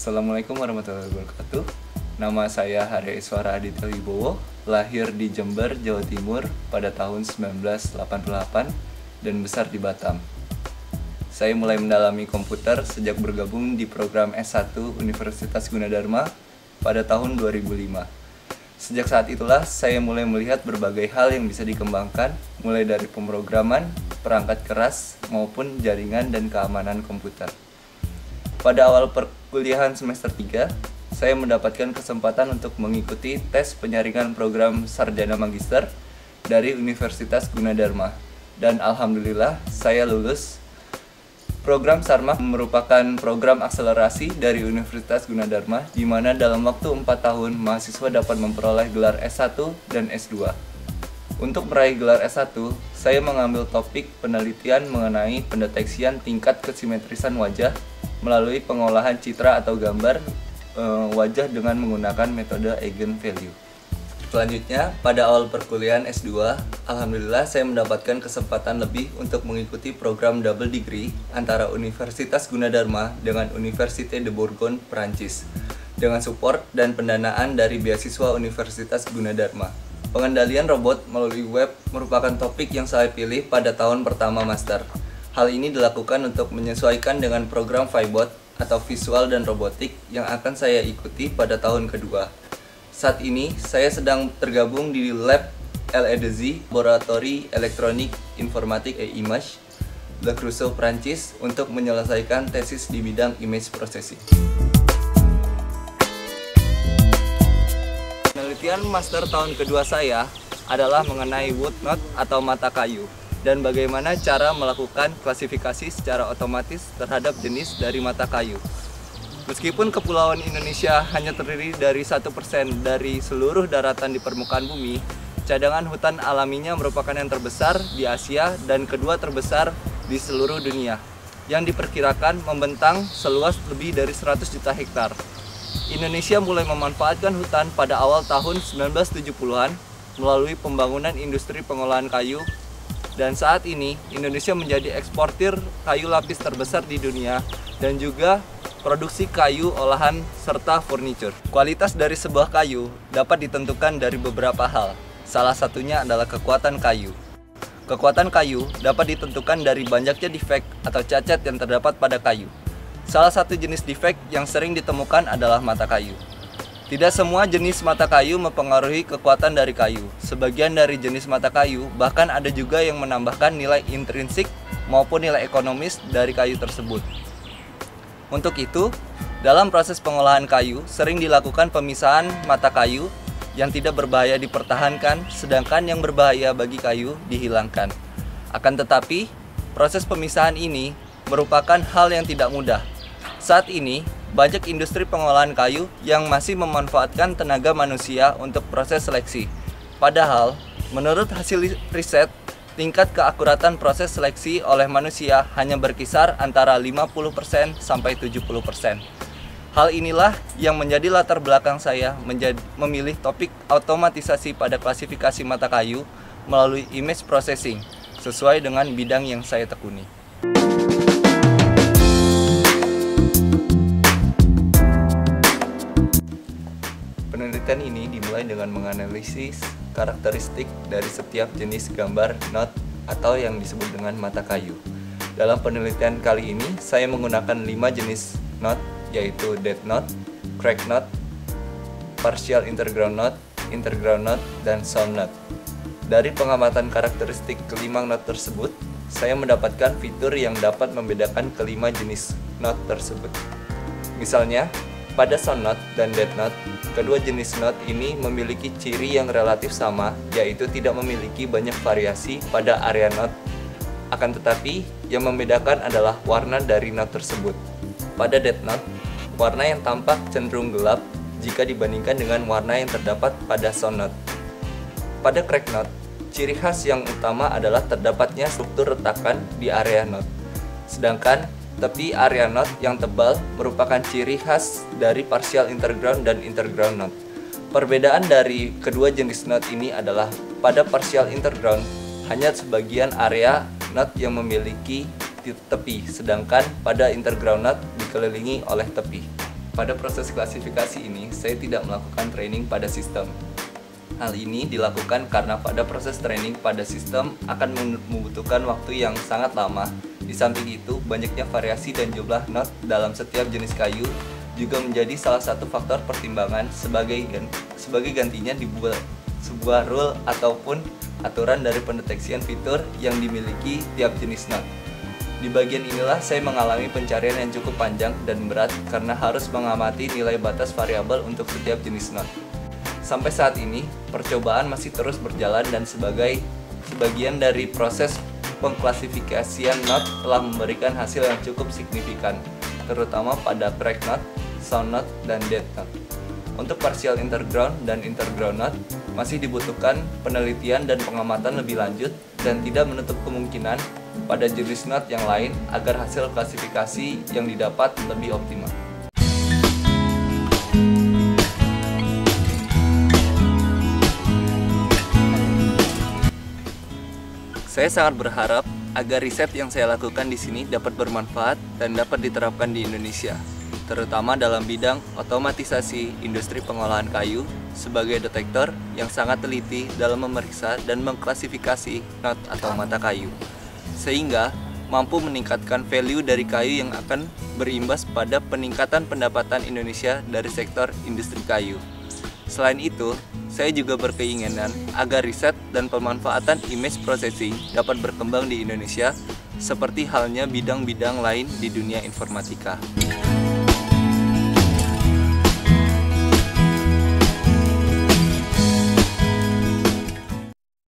Assalamualaikum warahmatullahi wabarakatuh. Nama saya Harya Iswara Aditya Wibowo, lahir di Jember, Jawa Timur pada tahun 1988 dan besar di Batam. Saya mulai mendalami komputer sejak bergabung di program S1 Universitas Gunadarma pada tahun 2005. Sejak saat itulah saya mulai melihat berbagai hal yang bisa dikembangkan, mulai dari pemrograman, perangkat keras, maupun jaringan dan keamanan komputer. Pada awal perkuliahan semester 3, saya mendapatkan kesempatan untuk mengikuti tes penyaringan program Sarjana Magister dari Universitas Gunadarma. Dan alhamdulillah saya lulus. Program Sarma merupakan program akselerasi dari Universitas Gunadarma di mana dalam waktu 4 tahun mahasiswa dapat memperoleh gelar S1 dan S2. Untuk meraih gelar S1, saya mengambil topik penelitian mengenai pendeteksian tingkat kesimetrisan wajah melalui pengolahan citra atau gambar wajah dengan menggunakan metode eigenvalue. Selanjutnya, pada awal perkuliahan S2, alhamdulillah saya mendapatkan kesempatan lebih untuk mengikuti program double degree antara Universitas Gunadarma dengan Université de Bourgogne, Perancis, dengan support dan pendanaan dari beasiswa Universitas Gunadarma. Pengendalian robot melalui web merupakan topik yang saya pilih pada tahun pertama master. Hal ini dilakukan untuk menyesuaikan dengan program VIBOT atau Visual dan Robotik yang akan saya ikuti pada tahun kedua. Saat ini, saya sedang tergabung di Lab LEDZ, Laboratori Elektronik Informatik et Image, Le Creusot, Prancis, untuk menyelesaikan tesis di bidang image processing. Penelitian master tahun kedua saya adalah mengenai wood knot atau mata kayu dan bagaimana cara melakukan klasifikasi secara otomatis terhadap jenis dari mata kayu. Meskipun kepulauan Indonesia hanya terdiri dari 1% dari seluruh daratan di permukaan bumi, cadangan hutan alaminya merupakan yang terbesar di Asia dan kedua terbesar di seluruh dunia, yang diperkirakan membentang seluas lebih dari 100 juta hektar. Indonesia mulai memanfaatkan hutan pada awal tahun 1970-an melalui pembangunan industri pengolahan kayu, dan saat ini Indonesia menjadi eksportir kayu lapis terbesar di dunia dan juga produksi kayu olahan serta furniture. Kualitas dari sebuah kayu dapat ditentukan dari beberapa hal. Salah satunya adalah kekuatan kayu. Kekuatan kayu dapat ditentukan dari banyaknya defek atau cacat yang terdapat pada kayu. Salah satu jenis defek yang sering ditemukan adalah mata kayu. Tidak semua jenis mata kayu mempengaruhi kekuatan dari kayu. Sebagian dari jenis mata kayu bahkan ada juga yang menambahkan nilai intrinsik maupun nilai ekonomis dari kayu tersebut. Untuk itu, dalam proses pengolahan kayu sering dilakukan pemisahan mata kayu yang tidak berbahaya dipertahankan, sedangkan yang berbahaya bagi kayu dihilangkan. Akan tetapi, proses pemisahan ini merupakan hal yang tidak mudah. Saat ini, banyak industri pengolahan kayu yang masih memanfaatkan tenaga manusia untuk proses seleksi. Padahal, menurut hasil riset, tingkat keakuratan proses seleksi oleh manusia hanya berkisar antara 50% sampai 70%. Hal inilah yang menjadi latar belakang saya memilih topik otomatisasi pada klasifikasi mata kayu melalui image processing, sesuai dengan bidang yang saya tekuni. Penelitian ini dimulai dengan menganalisis karakteristik dari setiap jenis gambar knot atau yang disebut dengan mata kayu. Dalam penelitian kali ini, saya menggunakan 5 jenis knot, yaitu dead knot, crack knot, partial interground knot, dan sound knot. Dari pengamatan karakteristik kelima knot tersebut, saya mendapatkan fitur yang dapat membedakan kelima jenis knot tersebut. Misalnya, pada sound knot dan dead knot, kedua jenis knot ini memiliki ciri yang relatif sama, yaitu tidak memiliki banyak variasi pada area knot. Akan tetapi, yang membedakan adalah warna dari knot tersebut. Pada dead knot, warna yang tampak cenderung gelap jika dibandingkan dengan warna yang terdapat pada sound knot. Pada crack knot, ciri khas yang utama adalah terdapatnya struktur retakan di area knot. Sedangkan tepi area knot yang tebal merupakan ciri khas dari partial interground dan interground knot. Perbedaan dari kedua jenis knot ini adalah pada partial interground hanya sebagian area knot yang memiliki tepi, sedangkan pada interground knot dikelilingi oleh tepi. pada proses klasifikasi ini saya tidak melakukan training pada sistem. Hal ini dilakukan karena pada proses training pada sistem akan membutuhkan waktu yang sangat lama. Di samping itu, banyaknya variasi dan jumlah knot dalam setiap jenis kayu juga menjadi salah satu faktor pertimbangan sebagai gantinya dibuat sebuah rule ataupun aturan dari pendeteksian fitur yang dimiliki tiap jenis knot. Di bagian inilah saya mengalami pencarian yang cukup panjang dan berat karena harus mengamati nilai batas variabel untuk setiap jenis knot. Sampai saat ini, percobaan masih terus berjalan dan sebagian dari proses pengklasifikasian knot telah memberikan hasil yang cukup signifikan, terutama pada crack knot, sound knot, dan dead knot. Untuk partial interground dan interground knot masih dibutuhkan penelitian dan pengamatan lebih lanjut dan tidak menutup kemungkinan pada jenis knot yang lain agar hasil klasifikasi yang didapat lebih optimal. Saya sangat berharap agar riset yang saya lakukan di sini dapat bermanfaat dan dapat diterapkan di Indonesia, terutama dalam bidang otomatisasi industri pengolahan kayu sebagai detektor yang sangat teliti dalam memeriksa dan mengklasifikasi knot atau mata kayu, sehingga mampu meningkatkan value dari kayu yang akan berimbas pada peningkatan pendapatan Indonesia dari sektor industri kayu. Selain itu, saya juga berkeinginan agar riset dan pemanfaatan image processing dapat berkembang di Indonesia seperti halnya bidang-bidang lain di dunia informatika.